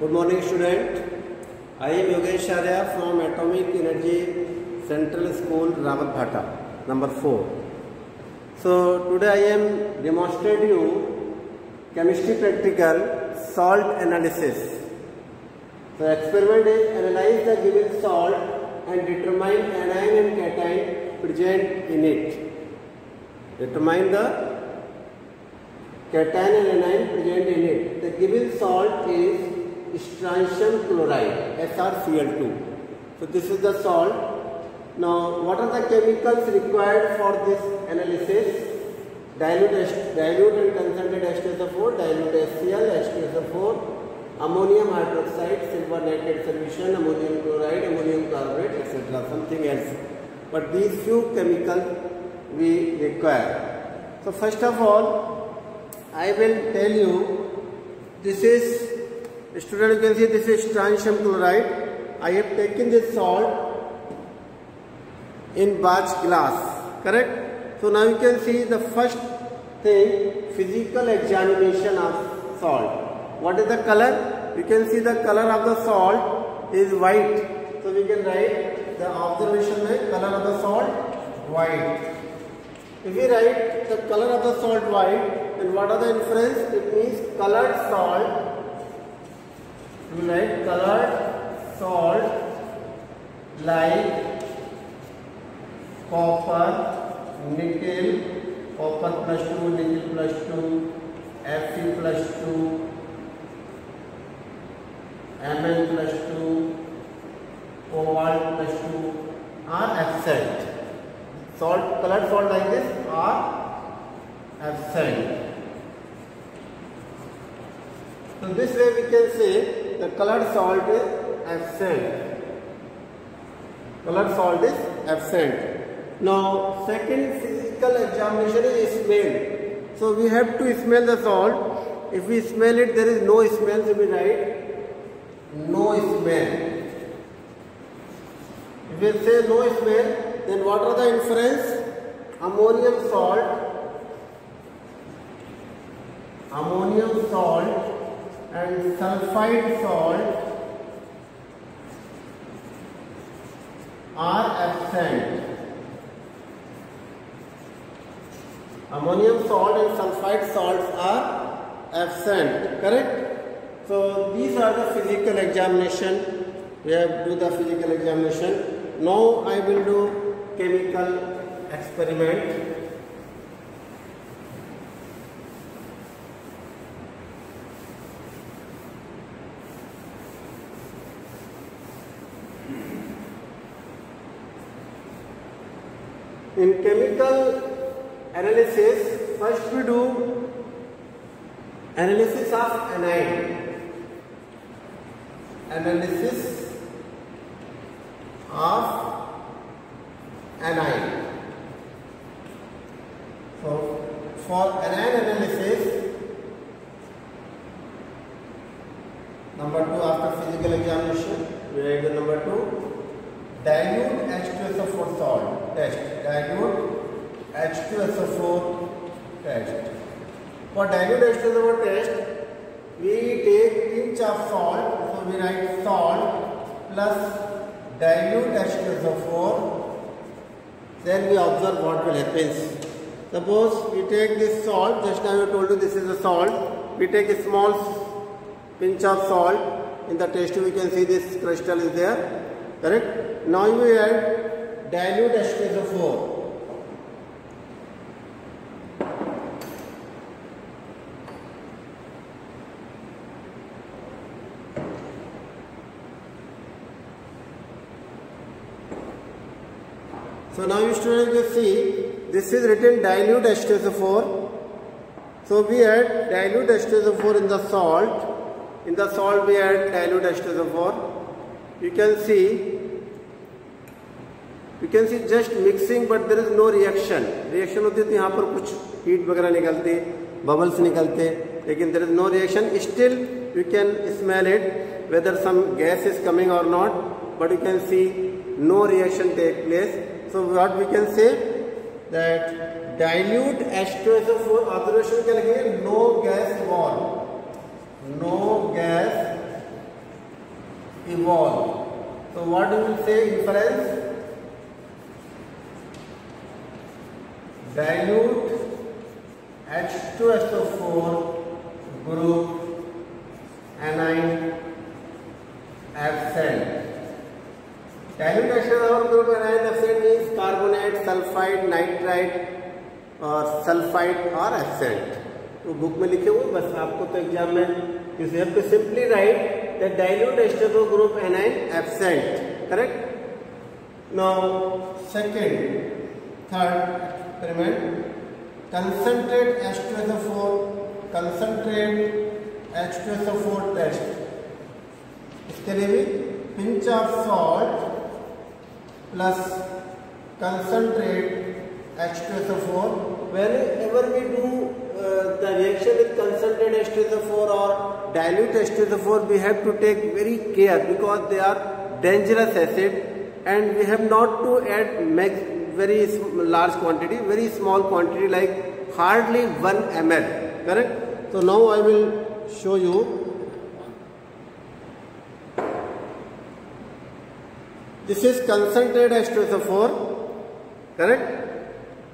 Good morning, student. I am Yogesh Arya from Atomic Energy Central School, Rawatbhata, number 4. So today I am demonstrating you chemistry practical salt analysis. So experiment is analyze the given salt and determine anion and cation present in it. Determine the cation and anion present in it. The given salt is strontium chloride, SrCl2. So this is the salt. Now what are the chemicals required for this analysis? Dilute and concentrated H2SO4, dilute HCl, H2SO4, ammonium hydroxide, silver nitrate solution, ammonium chloride, ammonium carbonate, etc. Something else. But these few chemicals we require. So first of all, I will tell you, this is, student, you can see this is strontium chloride. I have taken this salt in batch glass, correct? So now you can see the first thing, physical examination of salt. What is the color? You can see the color of the salt is white. So we can write the observation में color of the salt white. If we write the color of the salt white, then what are the inference? It means colored salt. We write colored salt like copper, nickel, copper +2, nickel +2, Fe +2, Mn +2, cobalt +2 are absent. Salt, colored salt like this are absent. So this way we can say the colored salt is absent. Colored salt is absent. Now second physical examination is smell. So we have to smell the salt. If we smell it, there is no smell, so we write no smell. If we say no smell, then what are the inference? Ammonium salt and sulfide salt are absent. Ammonium salt and sulfide salts are absent, correct? So these are the physical examination. We have to do the physical examination. Now I will do chemical experiment. In chemical analysis, first we do analysis of anion. Analysis of anion. So for anion analysis, number 2 after physical examination, we write the number 2. Dilute H2SO4 salt test. Dilute H2SO4 test. For dilute H2SO4 test, we take pinch of salt. So we write salt plus dilute H2SO4. Then we observe what will happen. Suppose we take this salt. Just now I told you this is a salt. We take a small pinch of salt. In the test tube we can see this crystal is there. Correct? Now we add dilute H2SO4. So now you students will see this is written dilute H2SO4. So we add dilute H2SO4 in the salt. In the salt we add dilute H2SO4. You can see just mixing, but there is no reaction. Reaction होती तो यहाँ पर कुछ heat वगैरह निकलते, bubbles निकलते, लेकिन there is no reaction. Still you can smell it whether some gas is coming or not, but you can see no reaction take place. So what we can say that dilute H2SO4 observation क्या लिखेंगे? No gas evolve. No gas evolve. So what do you say inference? Dilute H2SO4 group anion absent. Dilute H2SO4 group anion absent means carbonate, sulfide, nitrite और sulphide और absent. तो book में लिखे हुए बस आपको तो एग्जाम में you have to simply write the dilute H2SO group anion absent. Correct? Now second, third experiment, concentrate H2SO4 test. इसके लिए भी pinch of salt plus concentrate H2SO4. Whenever we do the reaction with concentrated H2SO4 or dilute H2SO4, we have to take very care because they are dangerous acid and we have not to add very large quantity, very small quantity like hardly 1 ml. Correct? So now I will show you. This is concentrated H2SO4. Correct?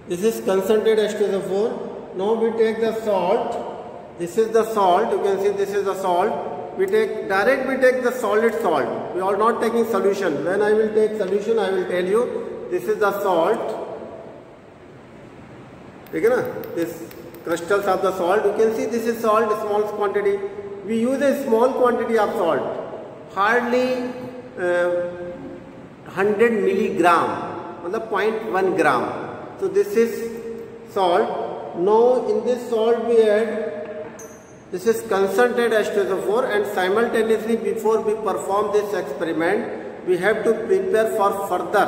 This is concentrated H2SO4. Now we take the salt. This is the salt. You can see this is the salt. We take the solid salt. We are not taking solution. When I will take solution, I will tell you. This is the salt. Okay, na? This crystals of the salt. You can see this is salt, small quantity. We use a small quantity of salt. Hardly 100 milligram. On the 0.1 gram. So this is salt. Now in this salt we add, this is concentrated H2SO4 and simultaneously before we perform this experiment, we have to prepare for further.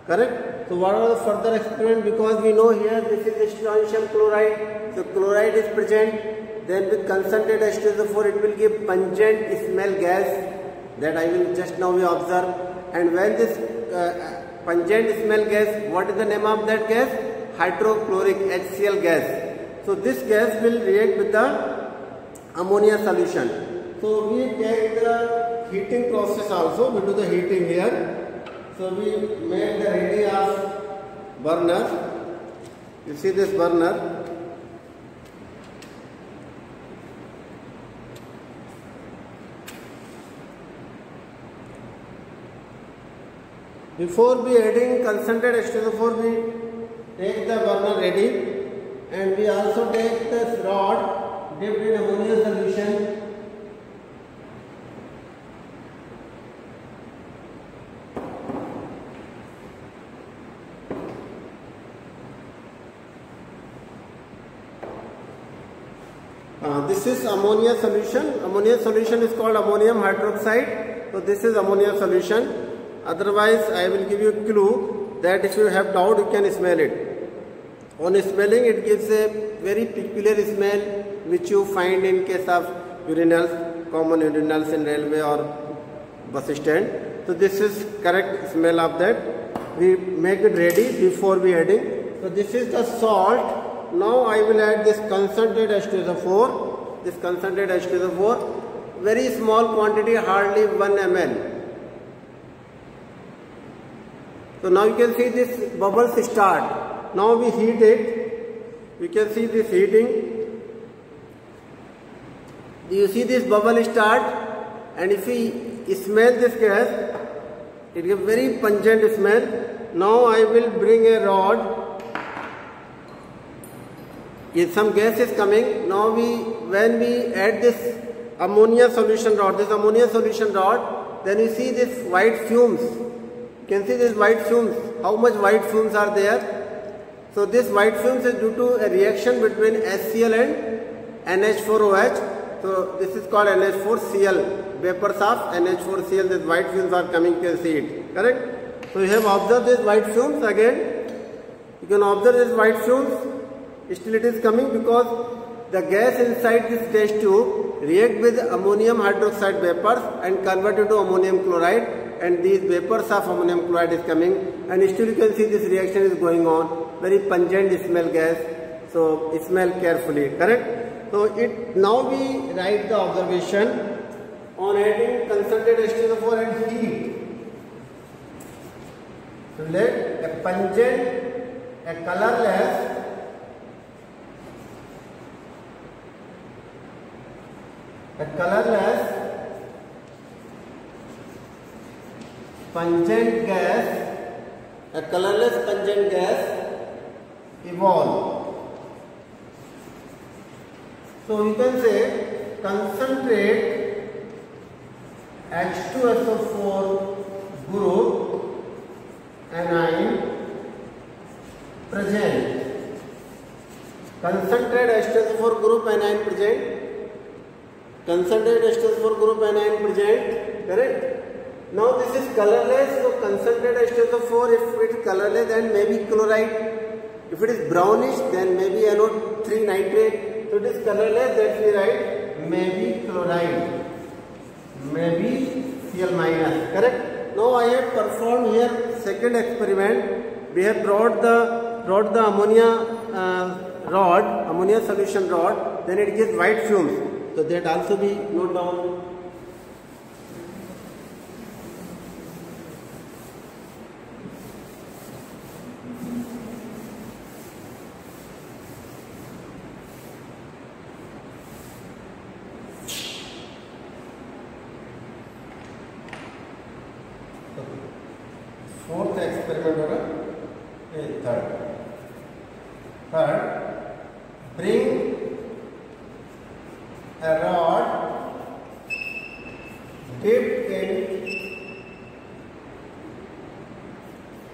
Correct? So what are the further experiment? Because we know here this is strontium chloride. So chloride is present. Then with concentrated H2SO4 it will give pungent smell gas. That I will just now we observe. And when this pungent smell gas, what is the name of that gas? Hydrochloric HCl gas. So this gas will react with the ammonia solution. So we take the heating process also. We do the heating here. So we make the ready of burner. You see this burner. Before we adding concentrated H2SO4, we take the burner ready and we also take this rod dipped in ammonia solution. This is ammonia solution. Ammonia solution is called ammonium hydroxide. So this is ammonia solution. Otherwise, I will give you a clue that if you have doubt, you can smell it. On smelling, it gives a very peculiar smell which you find in case of urinals, common urinals in railway or bus stand. So this is correct smell of that. We make it ready before we adding. So this is the salt. Now I will add this concentrated H2SO4. This concentrated H2SO4, very small quantity, hardly 1 ml. So now you can see this bubbles start. Now we heat it. You can see this heating. Do you see this bubble start? And if we smell this gas, it gives very pungent smell. Now I will bring a rod. If some gas is coming, now when we add this ammonia solution rod, then you see this white fumes. You can see these white fumes. How much white fumes are there? So this white fumes is due to a reaction between HCl and NH4OH. So this is called NH4Cl. Vapors of NH4Cl. These white fumes are coming. You can see it. Correct? So you have observed these white fumes again. You can observe these white fumes. Still it is coming because the gas inside this test tube react with ammonium hydroxide vapors and convert into ammonium chloride. And these vapors of ammonium chloride is coming, and still you can see this reaction is going on. Very pungent smell gas. So smell carefully. Correct? So now we write the observation. on adding concentrated H2SO4 and heat, so let a pungent, a colorless, pungent gas evolve. So you can say concentrate H2SO4 group anion present. Concentrate H2SO4 group anion present. Concentrate H2SO4 group anion present. Correct. Now this is colorless. So concentrate H2SO4, if it is colorless, then maybe chloride. If it is brownish, then maybe NO3 nitrate. So it is colorless, that we write maybe chloride, maybe Cl minus. Correct. Now I have performed here second experiment. We have brought the ammonia solution rod. Then it gives white fumes. So that also be note down. Fourth experiment होगा third bring a rod dipped in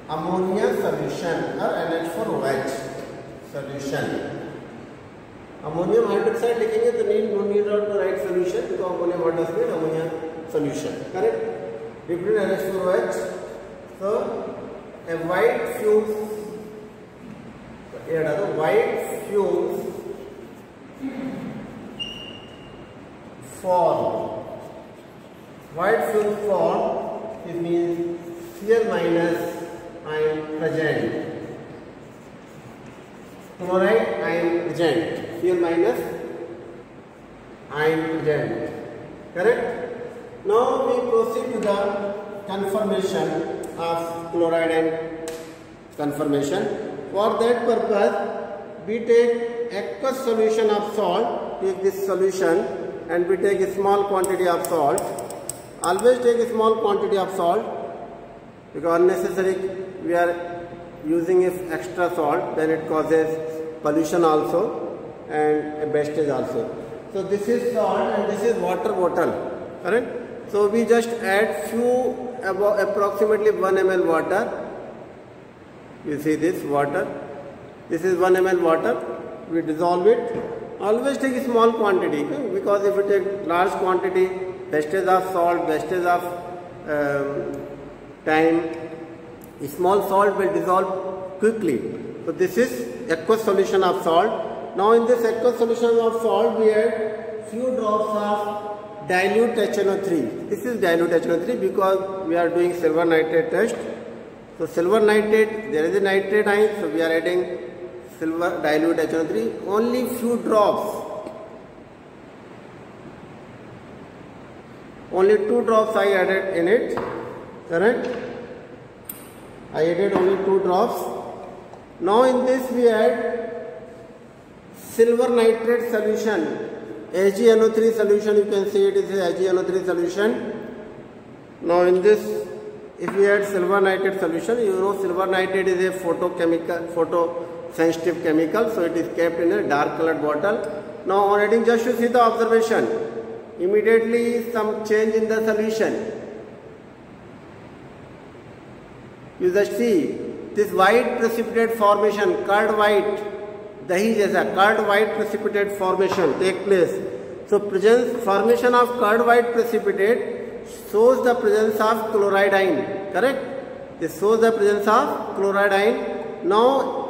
ammonia solution or NH4OH solution. Ammonium hydroxide लिखेंगे तो no need to write solution because ammonium what does mean ammonia solution. Correct. Dipped in NH4OH. So a white fumes form. White fumes form, it means Cl minus ion present. Chloride ion present. Cl minus ion present. Correct? Now we proceed to the conformation of chloride ion conformation. For that purpose, we take aqueous solution of salt, take this solution and we take a small quantity of salt. Always take a small quantity of salt because unnecessary we are using extra salt, then it causes pollution also and wastage also. So this is salt and this is water bottle, correct? So we just add few about approximately 1 ml water. You see this water, this is 1 ml water, we dissolve it. Always take a small quantity because if you take large quantity, wastage of salt, wastage of time, a small salt will dissolve quickly. So this is aqueous solution of salt. Now in this aqueous solution of salt we add few drops of dilute HNO3. This is dilute HNO3 because we are doing silver nitrate test. So silver nitrate, there is a nitrate ion, so we are adding silver dilute HNO3. Only few drops. Only 2 drops I added in it. Correct? I added only 2 drops. Now in this we add silver nitrate solution. AgNO3 solution, you can see it is a AgNO3 solution. Now in this, if we add silver nitrate solution, you know silver nitrate is a photosensitive chemical, so it is kept in a dark colored bottle. Now on adding, just to see the observation, immediately some change in the solution. You just see this white precipitate formation, curd white, dahi jaisa curd white precipitate formation take place. So formation of curd white precipitate shows the presence of chloride ion. Correct? This shows the presence of chloride ion. Now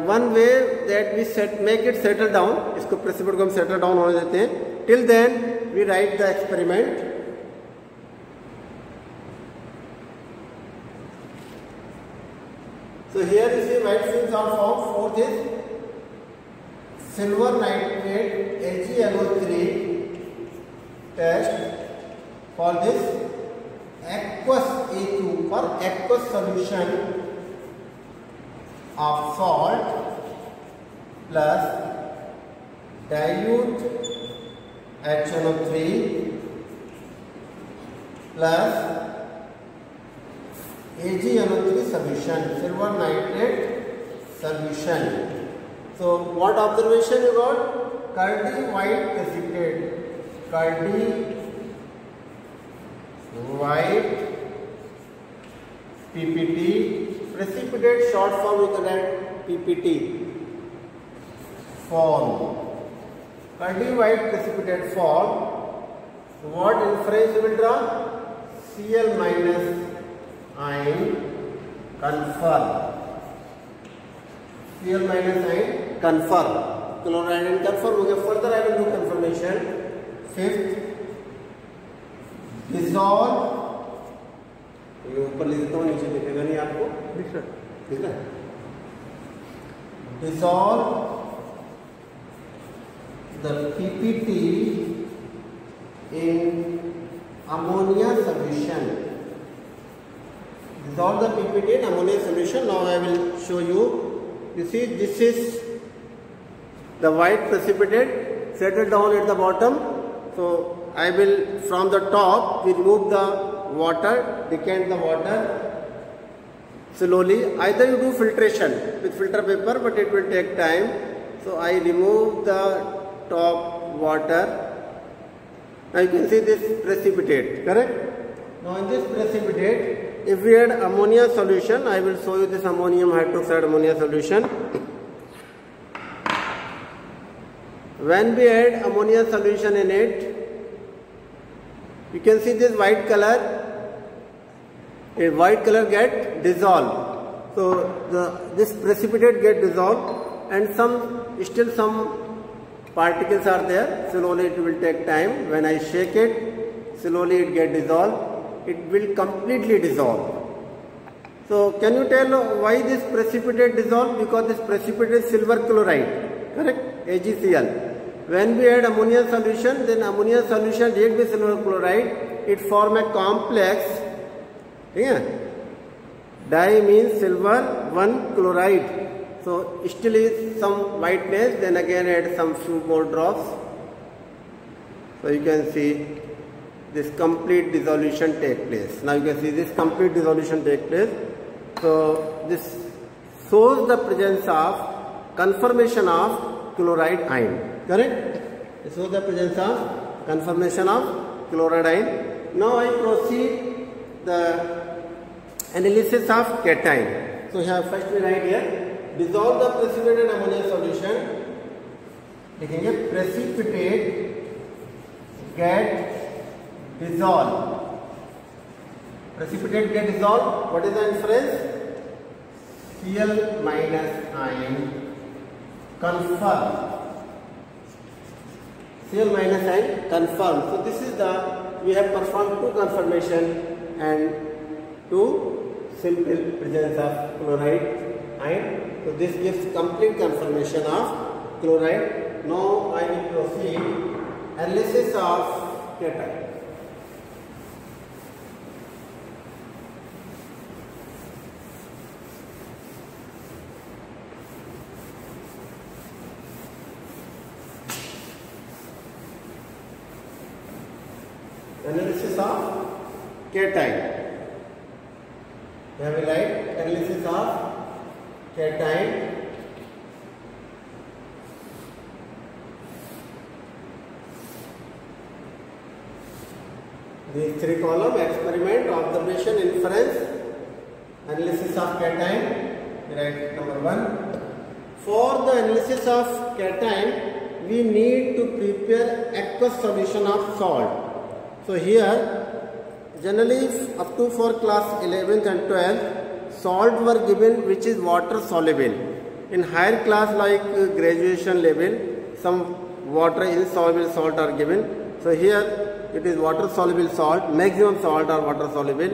one way that we make it settle down, isko precipitate ko hum settle down hone dete hain. Till then we write the experiment. So here you see white fumes are formed. Fourth is silver nitrate AgNO3 test for this aqueous AQ for aqueous solution of salt plus dilute HNO3 plus AgNO3 solution, silver nitrate solution. So what observation you got? Curdy white precipitate. Curdy white PPT. Precipitate short form we can write PPT. Form. Curdy white precipitate form. What inference you will draw? Cl minus ion confirm. Cl minus ion confirm. Chloride ion confirm. Okay, further I will do confirmation. Fifth, dissolve. ये ऊपर लिख देता हूँ, नीचे दिखेगा नहीं आपको, ठीक है? Dissolve the PPT in ammonia solution. Dissolve the PPT in ammonia solution. Now I will show you. You see, this is the white precipitate settled down at the bottom. So I will, from the top, we remove the water, decant the water slowly. Either you do filtration with filter paper, but it will take time. So I remove the top water. Now you can see this precipitate, correct? Now in this precipitate, if we add ammonia solution, I will show you this ammonium hydroxide ammonia solution. When we add ammonia solution in it, you can see this white color. A white color get dissolved. So this precipitate get dissolved, and still some particles are there. Slowly it will take time. When I shake it, slowly it get dissolved. It will completely dissolve. So can you tell why this precipitate dissolve? Because this precipitate is silver chloride, correct? AgCl. When we add ammonia solution, then ammonia solution react with silver chloride. It form a complex. Yeah. Di means silver, 1 chloride. So still is some whiteness. Then again add some few more drops. So you can see this complete dissolution take place. Now you can see this complete dissolution take place. So this shows the presence of conformation of chloride ion. Correct? It shows the presence of conformation of chloride ion. Now I proceed the analysis of cation. So here first we write here, dissolve the precipitated ammonia solution. लिखेंगे precipitate get dissolved. Precipitate get dissolved. What is the inference? Cl minus ion confirm. Cl minus ion confirm. So this is we have performed two confirmation and two simple presence of chloride ion. So this gives complete confirmation of chloride. Now I will proceed analysis of cation. Analysis of cation. Here we write analysis of cation. These three columns: experiment, observation, inference. Analysis of cation. We write number 1. For the analysis of cation, we need to prepare aqueous solution of salt. So here, generally up to for class 11th and 12th, salt were given which is water soluble. In higher class like graduation level, some water insoluble salt are given. So here it is water soluble salt, maximum salt are water soluble.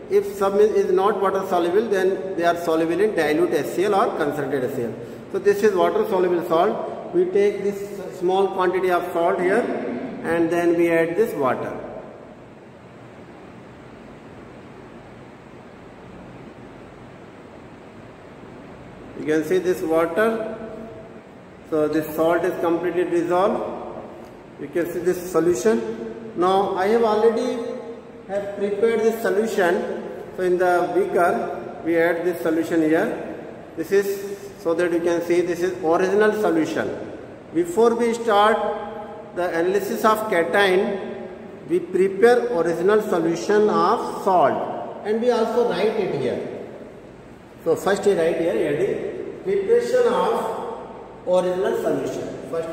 If some is not water soluble, then they are soluble in dilute HCl or concentrated HCl. So this is water soluble salt. We take this small quantity of salt here and then we add this water. You can see this water. So this salt is completely dissolved. You can see this solution. Now I have already prepared this solution. So in the beaker we add this solution here. This is so that you can see this is original solution. Before we start the analysis of cation, we prepare original solution of salt and we also write it here. So first we write here preparation of original solution. First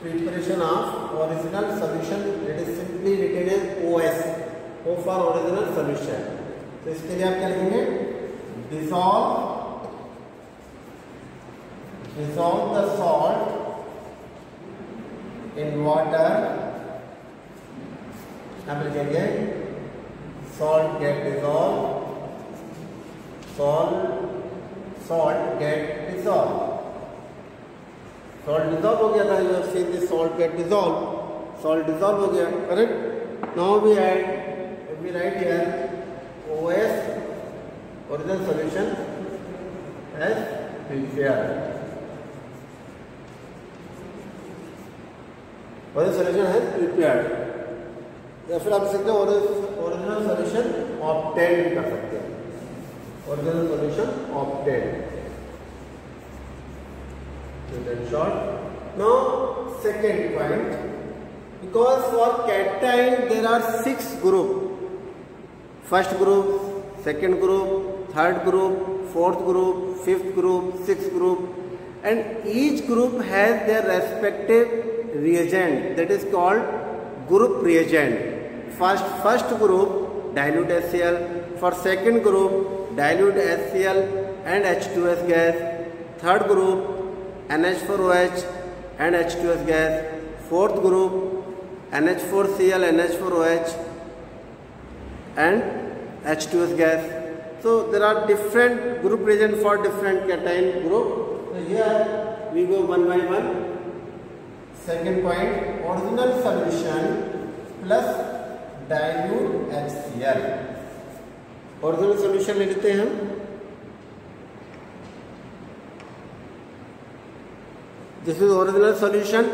preparation of original solution. It is simply written as OS. O for original solution. तो इसके लिए आप क्या लिखेंगे? Dissolve the salt in water. आप लिखेंगे salt get dissolved. Salt get dissolved. Salt dissolve हो गया था. You have seen this salt get dissolved. Salt dissolve हो गया. Correct? Now we write here OS original solution as prepared. Original solution has prepared. या फिर आप सकते हैं ओरिजिनल सोल्यूशन ऑब्टेन भी कर सकते हैं. Original solution obtain. In short. Now second point, because for cation there are 6 groups. First group, second group, third group, fourth group, fifth group, sixth group, and each group has their respective reagent, that is called group reagent. First group dilute HCl, for second group dilute HCl and H2S gas, third group NH4OH and H2S gas, fourth group NH4Cl, NH4OH and H2S gas. So there are different group reagent for different cation group. So here we go one by one. Second point, original solution plus dilute HCl. Original solution ले लेते हैं हम. This is original solution.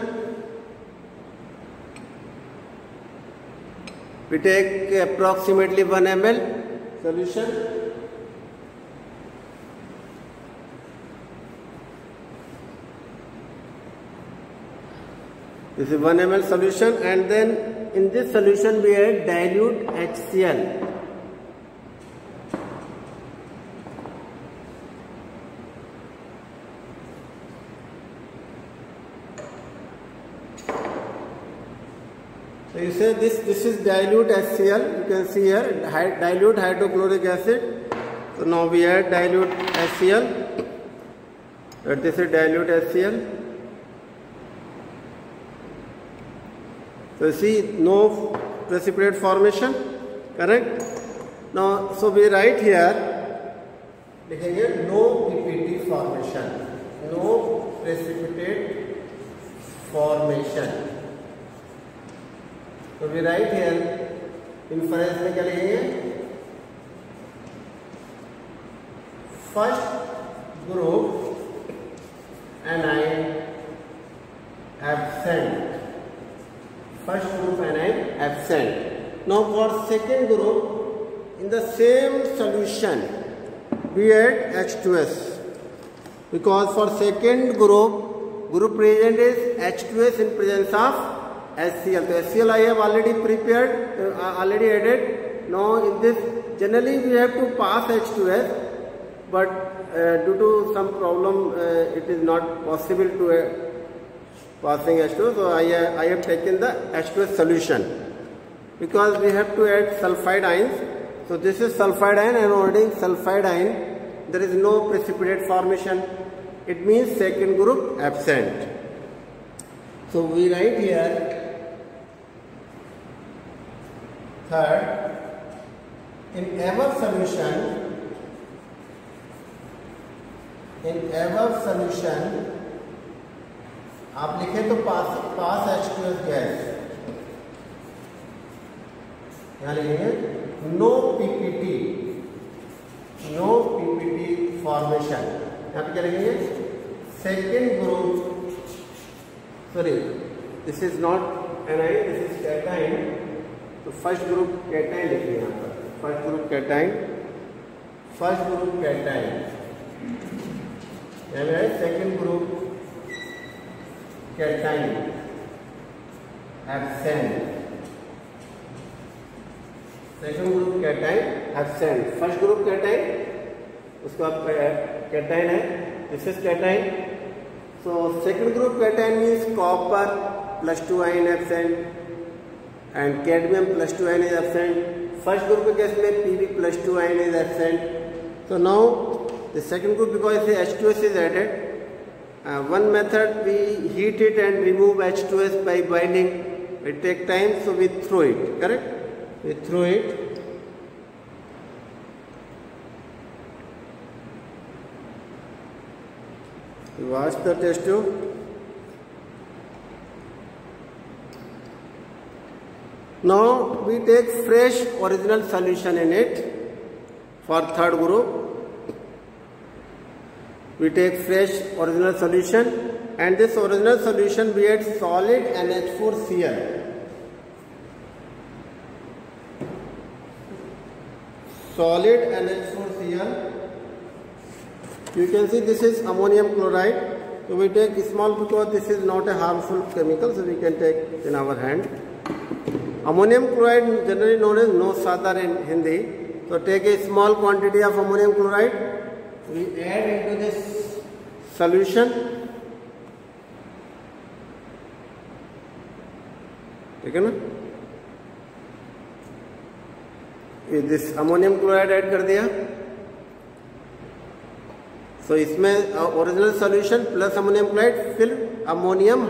We take approximately 1 ml solution. This is 1 ml solution, and then in this solution we add dilute HCl. So you say this is dilute HCl. You can see here dilute hydrochloric acid. So now we add dilute HCl. And this is dilute HCl. So you see no precipitate formation, correct? Now so we write here, लिखेंगे no PPT formation, no precipitate formation. So we write here inference में क्या लिखेंगे? First group anion absent. First group anion absent. Now for second group, in the same solution we add H2S, because for second group reagent is H2S in presence of HCl. So HCl I have already prepared, already added. Now in this, generally we have to pass H2S, but due to some problem it is not possible to passing H2S. So I have taken the H2S solution, because we have to add sulfide ions. So this is sulfide ion, and adding sulfide ion, there is no precipitate formation. It means second group absent. So we write here third, in our solution in above solution आप लिखे तो पास H2S gas, यहाँ लिखेंगे no PPT formation. यहाँ पे क्या लिखेंगे second group, sorry this is not A9, this is cation, तो फर्स्ट ग्रुप कैटाइन लिखेंगे यहाँ पर, first group cation, second group cation absent, second group cation absent, first group cation उसका कैटाइन है, this is cation. So second group cation means copper +2 ion absent and cadmium +2 ion is absent. First group के case में Pb +2 ion is absent. So now the second group because H2S is added, one method we heat it and remove H2S by boiling. It take time, so we throw it, correct? We throw it. We wash the test tube. Now we take fresh original solution in it for third group. We take fresh original solution, and this original solution we add solid NH4Cl. Solid NH4Cl. You can see this is ammonium chloride. So we take small because this is not a harmful chemical, so we can take in our hand. Ammonium chloride generally known as no sadar in Hindi. So take a small quantity of ammonium chloride. We add into this solution, ठीक है ना, this ammonium chloride add कर दिया। So इसमें original solution plus ammonium chloride, फिर ammonium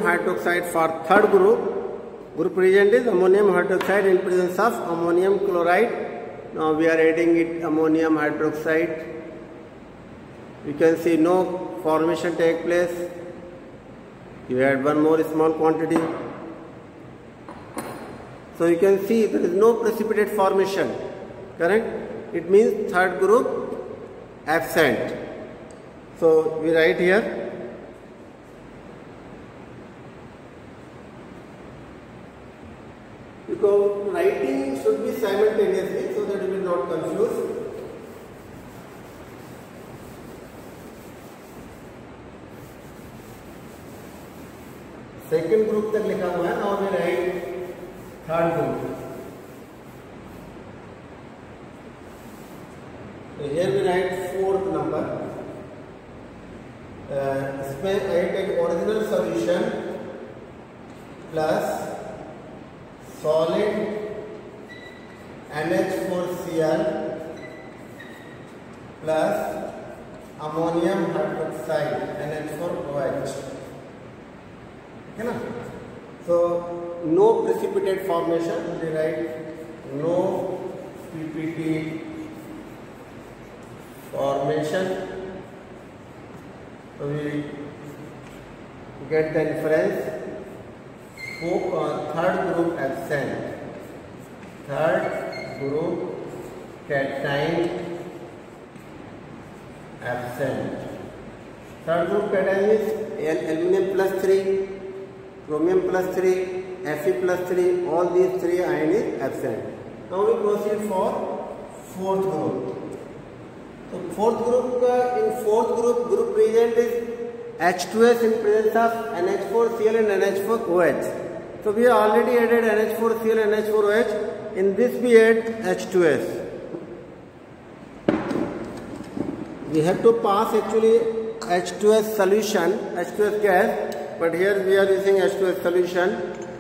hydroxide for third group present is ammonium hydroxide in presence of ammonium chloride. Now we are adding it ammonium hydroxide. You can see no formation take place. You add one more small quantity. So you can see there is no precipitate formation, correct? It means third group absent. So we write here because writing should be simultaneously so that you will not confuse. Second group तक लिखा हुआ है, now we write third group. So here we write fourth number. इसमें I take original solution plus solid NH4Cl plus ammonium hydroxide NH4OH, है ना। So no precipitate formation, we write no PPT formation. So we get the inference. Third group absent, third group cation absent. Third group cation is aluminum +3, chromium +3, Fe+3, all these three ion is absent. Now we proceed for fourth group. So fourth group present is H2S in presence of NH4Cl and NH4OH. So we have already added NH4Cl and NH4OH. In this we add H2S. We have to pass actually H2S solution, H2S gas, but here we are using H2S solution.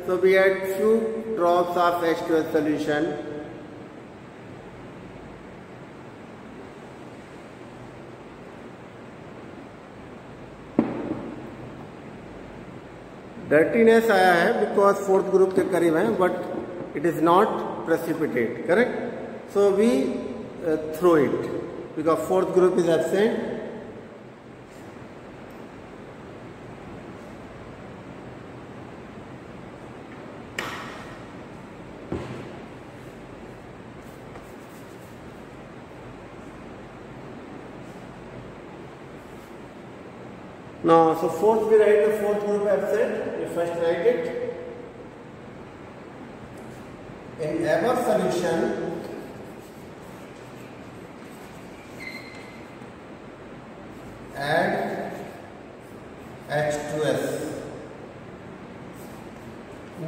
So we add few drops of H2S solution. Dirtiness आया है because fourth group के करीब है, but it is not precipitate, correct. So we throw it because fourth group is absent. Now, so fourth we write the fourth group absent. We first write it. In our solution, add H2S.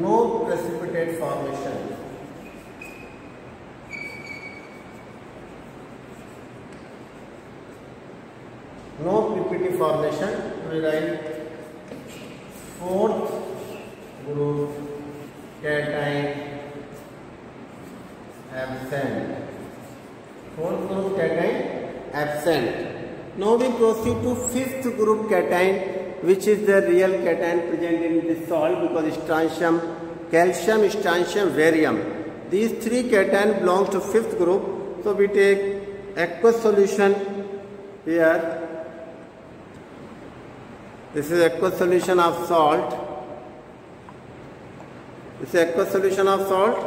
No precipitate formation. No PPT formation. We write fourth group cation absent. Fourth group cation absent. Now we proceed to fifth group cation, which is the real cation present in this salt because strontium, calcium, strontium, barium. These three cation belong to fifth group. So we take aqueous solution here. This is aqueous solution of salt. This is aqueous solution of salt.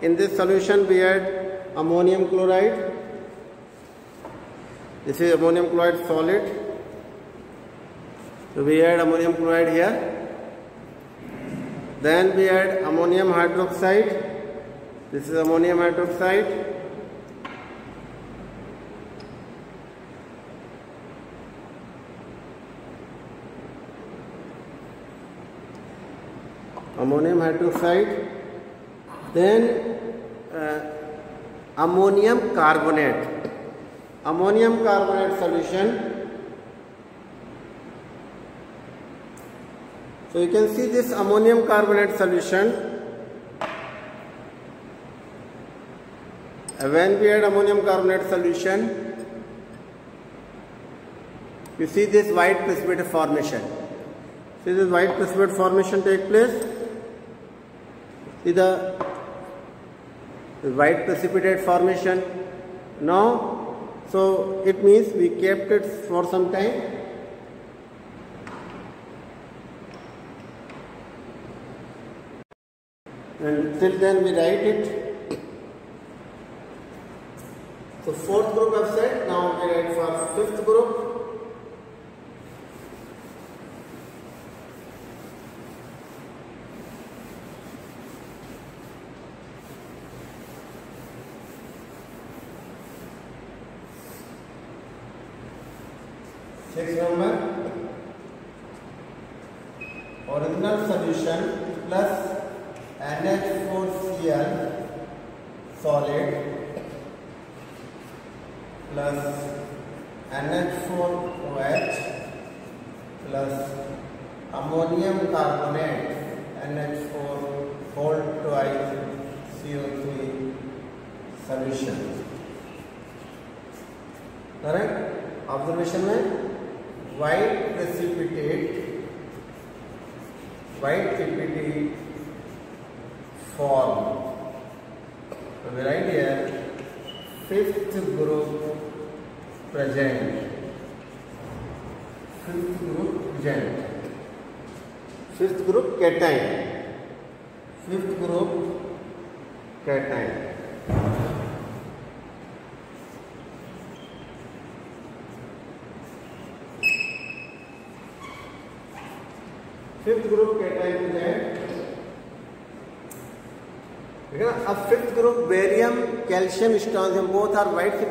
In this solution we add ammonium chloride. This is ammonium chloride solid. So we add ammonium chloride here. Then we add ammonium hydroxide. This is ammonium hydroxide. Ammonium hydroxide, then ammonium carbonate. Ammonium carbonate solution. So you can see this ammonium carbonate solution. When we add ammonium carbonate solution, you see this white precipitate formation. See this white precipitate formation take place. See the white precipitate formation. Now, so it means we kept it for some time. And till then we write it. So fourth group absent. Now we write for fifth group. Sixth number, original solution plus NH4Cl solid plus NH4OH plus ammonium carbonate NH4 whole twice CO3 solution. Correct? Observation में white precipitate form. So we write here fifth group present. Fifth group present. Fifth group cation. Fifth group cation. Fifth group cation present. अब fifth group barium, calcium, strontium both are white, so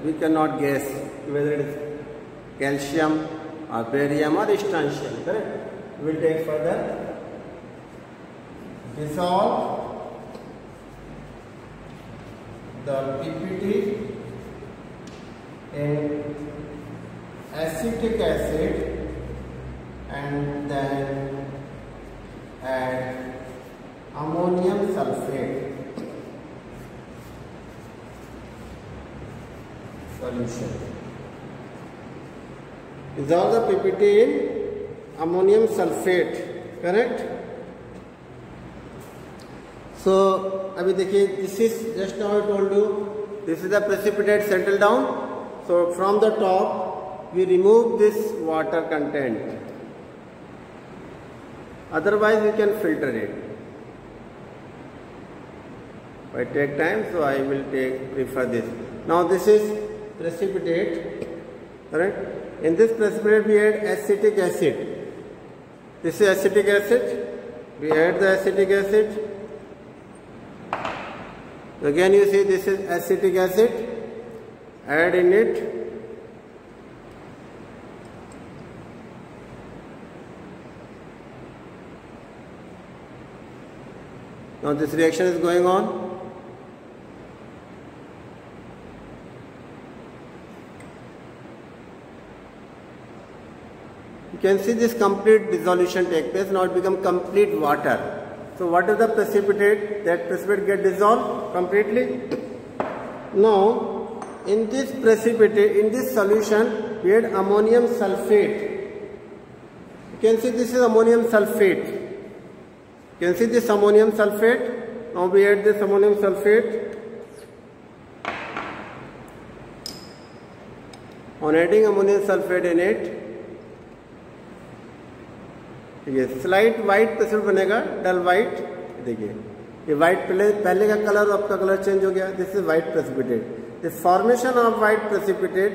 we cannot guess whether it is calcium or barium or strontium. Correct? We will take further. Dissolve the PPT in acetic acid and then add ammonium sulfate solution. Dissolve the PPT in ammonium sulfate, correct? So अभी देखिए, this is just now I told you, this is the precipitate settle down. So from the top we remove this water content. Otherwise we can filter it. If I take time, so I will prefer this. Now this is precipitate, correct? In this precipitate we add acetic acid. This is acetic acid. We add the acetic acid. Again you see this is acetic acid. Add in it. Now this reaction is going on. You can see this complete dissolution take place. Now it becomes complete water. So what is the precipitate? That precipitate get dissolved completely. Now in this precipitate, in this solution, we add ammonium sulfate. You can see this is ammonium sulfate. You can see this ammonium sulfate. Now we add this ammonium sulfate. On adding ammonium sulfate in it, ये slight white precipitate बनेगा, डल white. देखिए ये white पहले का colour और आपका colour change हो गया. This is white precipitate. The formation of white precipitate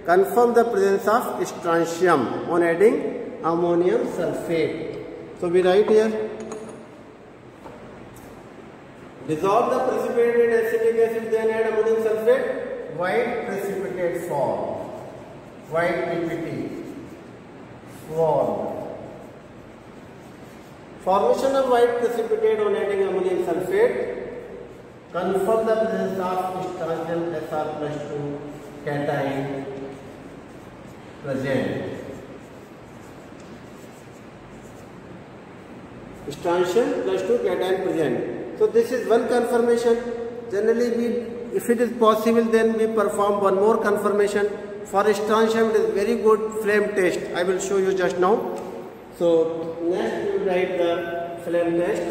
confirm the presence of strontium on adding ammonium sulphate. So we write here, dissolve the precipitate in acetic acid, then add ammonium sulfate. White precipitate form. White PPT form. Formation of white precipitate on adding ammonium sulfate confirm the presence of strontium Sr+2 cation present. Strontium +2 cation present. So this is one confirmation. Generally if it is possible, then we perform one more confirmation. For strontium it is very good flame test. I will show you just now. So next we will write the flame test.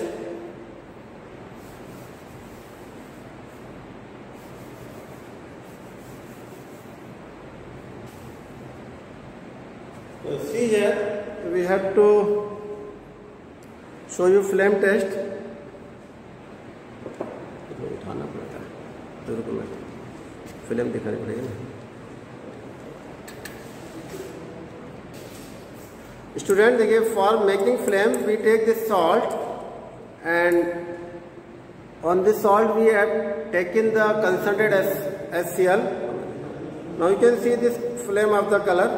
So see here, we have to show you flame test. उठाना पड़ता है, film दिखानी पड़ेगी ना. Student, देखिए, for making flame we take this salt, and on this salt we have taken the concentrated HCl. Now you can see this flame of the color.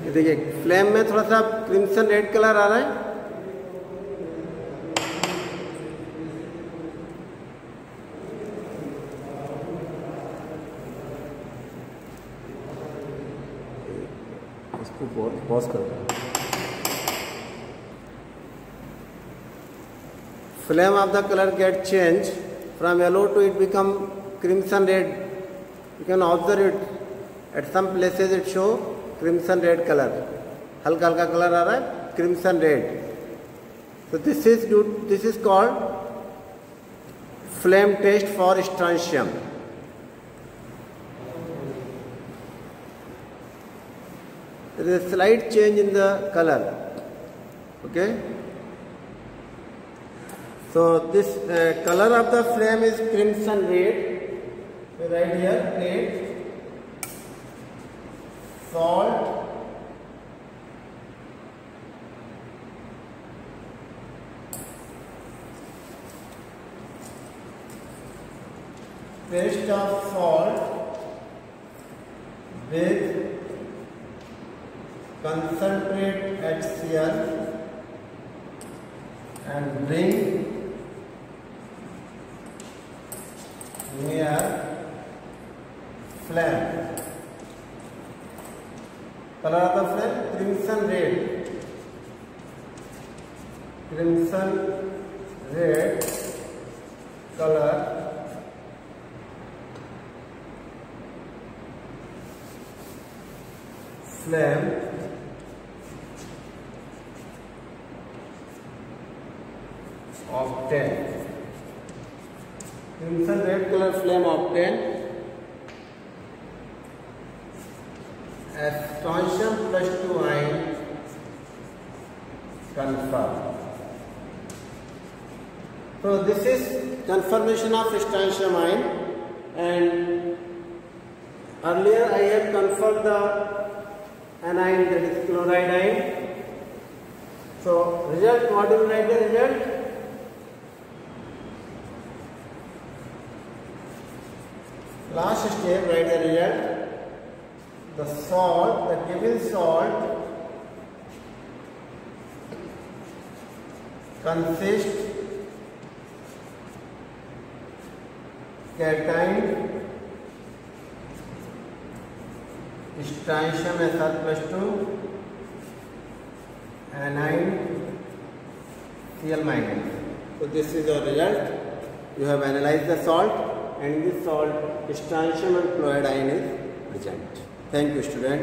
ये देखिए flame में थोड़ा सा क्रिम्सन रेड कलर आ रहा है. इसको pause कर. Flame of the color get changed from yellow to it become crimson red. You can observe it. At some places it show crimson red color. हल्का हल्का कलर आ रहा है, crimson red. So this is called flame test for strontium. There is a slight change in the color. Okay. So this color of the flame is crimson red. We write here red, salt, paste of salt with concentrate HCl and bring near flame. Color of the flame crimson red. Crimson red color flame obtain. Crimson red color flame obtain as strontium +2 ion confirmed. So this is confirmation of strontium ion, and earlier I have confirmed the anion, that is chloride ion. So result, what do you write the result? Last step, write the result. The salt, the given salt consists cation strontium Sr+2 anion Cl-. So this is your result. You have analyzed the salt, and in this salt strontium and chloride ion is present. Thank you, student.